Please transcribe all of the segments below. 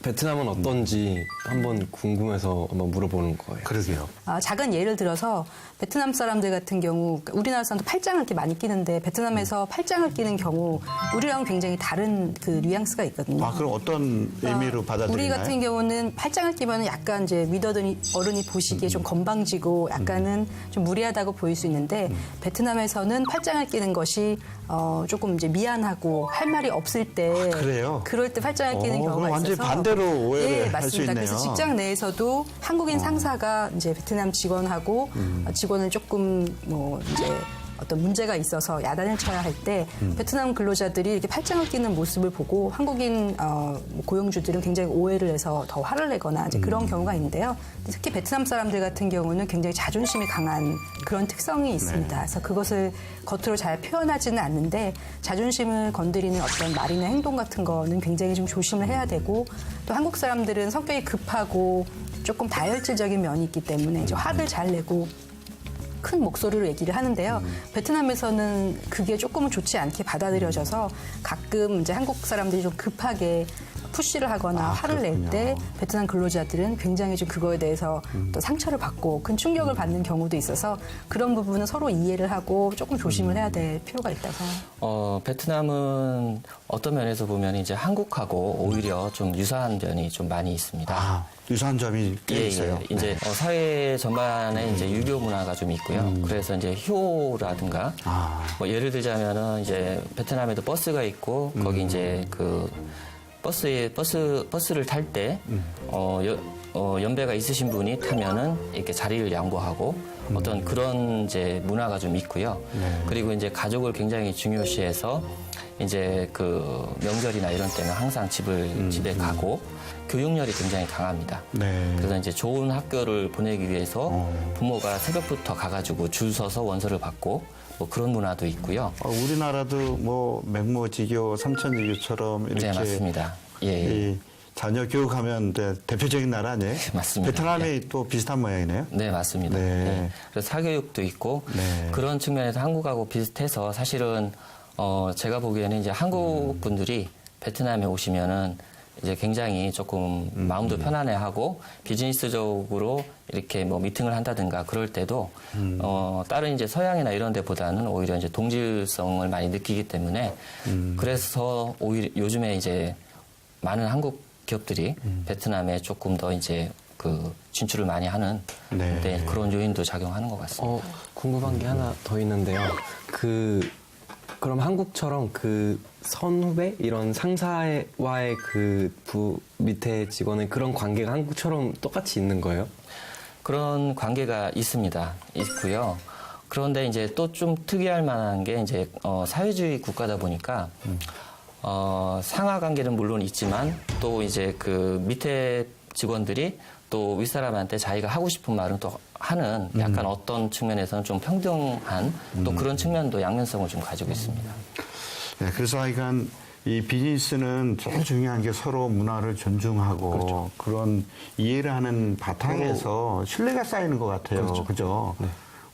베트남은 어떤지 한번 궁금해서 한번 물어보는 거예요. 그러게요. 작은 예를 들어서 베트남 사람들 같은 경우 우리나라 사람도 팔짱을 이렇게 많이 끼는데 베트남에서 팔짱을 끼는 경우 우리랑은 굉장히 다른 그 뉘앙스가 있거든요. 아, 그럼 어떤 의미로 받아들이나요? 우리 같은 경우는 팔짱을 끼면 약간 이제 윗어른이 어른이 보시기에 좀 건방지고 약간은 좀 무례하다고 보일 수 있는데 베트남에서는 팔짱을 끼는 것이 조금 이제 미안하고 할 말이 없을 때 그래요? 그럴 때 팔짱을 끼는 경우가 그럼 완전히 있어서 반대로 오해를 예, 할 수 맞습니다. 있네요. 그래서 직장 내에서도 한국인 상사가 이제 베트남 직원하고 직원을 조금 뭐 이제 어떤 문제가 있어서 야단을 쳐야 할 때 베트남 근로자들이 이렇게 팔짱을 끼는 모습을 보고 한국인 고용주들은 굉장히 오해를 해서 더 화를 내거나 이제 그런 경우가 있는데요. 특히 베트남 사람들 같은 경우는 굉장히 자존심이 강한 그런 특성이 있습니다. 그래서 그것을 겉으로 잘 표현하지는 않는데 자존심을 건드리는 어떤 말이나 행동 같은 거는 굉장히 좀 조심을 해야 되고 또 한국 사람들은 성격이 급하고 조금 다혈질적인 면이 있기 때문에 이제 화를 잘 내고 큰 목소리로 얘기를 하는데요. 베트남에서는 그게 조금은 좋지 않게 받아들여져서 가끔 이제 한국 사람들이 좀 급하게 푸시를 하거나 화를 낼 때 베트남 근로자들은 굉장히 좀 그거에 대해서 또 상처를 받고 큰 충격을 받는 경우도 있어서 그런 부분은 서로 이해를 하고 조금 조심을 해야 될 필요가 있다고. 베트남은 어떤 면에서 보면 이제 한국하고 오히려 좀 유사한 면이 좀 많이 있습니다. 아, 유사한 점이 꽤 있어요. 이제 사회 전반에 이제 유교 문화가 좀 있고요. 그래서 이제 효라든가 뭐 예를 들자면은 이제 베트남에도 버스가 있고 거기 이제 그 버스를 탈 때 연배가 있으신 분이 타면은 이렇게 자리를 양보하고 어떤 그런 이제 문화가 좀 있고요. 그리고 이제 가족을 굉장히 중요시해서 이제 그 명절이나 이런 때는 항상 집에 가고 교육열이 굉장히 강합니다. 그래서 이제 좋은 학교를 보내기 위해서 부모가 새벽부터 가가지고 줄 서서 원서를 받고 뭐 그런 문화도 있고요. 우리나라도 뭐 맹모지교, 삼천지교처럼 이렇게 네, 맞습니다. 이 자녀 교육하면 대표적인 나라 아니에요? 맞습니다. 베트남이 또 비슷한 모양이네요. 네, 맞습니다. 네. 그래서 사교육도 있고 그런 측면에서 한국하고 비슷해서 사실은 제가 보기에는 이제 한국 분들이 베트남에 오시면은 이제 굉장히 조금 마음도 편안해하고 비즈니스적으로 이렇게 뭐 미팅을 한다든가 그럴 때도 다른 이제 서양이나 이런 데보다는 오히려 이제 동질성을 많이 느끼기 때문에 그래서 오히려 요즘에 이제 많은 한국 기업들이 베트남에 조금 더 이제 그 진출을 많이 하는 그런 요인도 작용하는 것 같습니다. 궁금한 게 하나 더 있는데요. 그럼 한국처럼 그 선후배 이런 상사와의 그 밑에 직원의 그런 관계가 한국처럼 똑같이 있는 거예요? 그런 관계가 있고요. 그런데 이제 또 좀 특이할 만한 게 이제 사회주의 국가다 보니까 상하 관계는 물론 있지만 또 이제 그 밑에 직원들이 또 윗사람한테 자기가 하고 싶은 말은 또 하는 약간 어떤 측면에서는 좀 평등한 또 그런 측면도 양면성을 좀 가지고 있습니다. 네, 그래서 하여간 이 비즈니스는 제일 중요한 게 서로 문화를 존중하고 그런 이해를 하는 바탕에서 신뢰가 쌓이는 것 같아요. 그죠?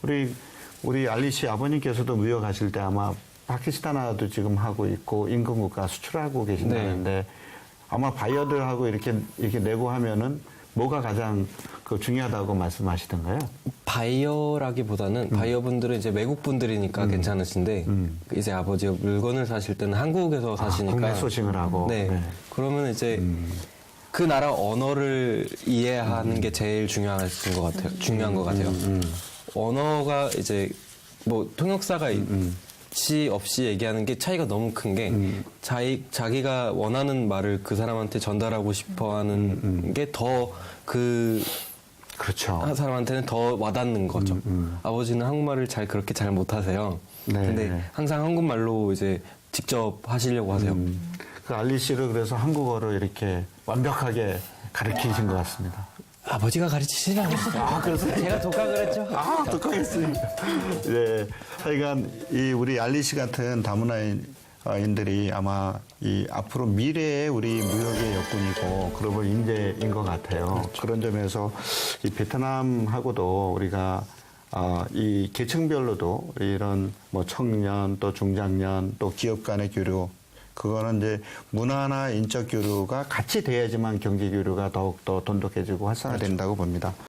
우리 알리 씨 아버님께서도 무역하실 때 아마 파키스탄하고도 지금 하고 있고 인근국가 수출하고 계신다는데 아마 바이어들하고 이렇게 내고 하면은 뭐가 가장 중요하다고 말씀하시던가요? 바이어라기보다는 바이어분들은 이제 외국 분들이니까 괜찮으신데 이제 아버지가 물건을 사실 때는 한국에서 사시니까 국내 소싱을 하고 그러면 이제 그 나라 언어를 이해하는 게 제일 중요한 것 같아요. 언어가 이제 뭐 통역사가 없이 얘기하는 게 차이가 너무 큰 게 자기가 원하는 말을 그 사람한테 전달하고 싶어 하는 게 더 그렇죠. 사람한테는 더 와닿는 거죠. 아버지는 한국말을 그렇게 잘 못하세요. 근데 항상 한국말로 이제 직접 하시려고 하세요. 그 알리 씨를 그래서 한국어로 이렇게 완벽하게 가르치신 것 같습니다. 아버지가 가르치시지 않았어요. 그래서 제가 독학을 했죠. 독학했으니까. 네. 하여간 우리 알리 씨 같은 다문화인들이 아마 앞으로 미래의 우리 무역의 역군이고 글로벌 인재인 것 같아요. 그런 점에서 이 베트남하고도 우리가 이 계층별로도 이런 뭐 청년 또 중장년 또 기업 간의 교류 그거는 이제 문화나 인적 교류가 같이 돼야지만 경제 교류가 더욱더 돈독해지고 활성화된다고 봅니다.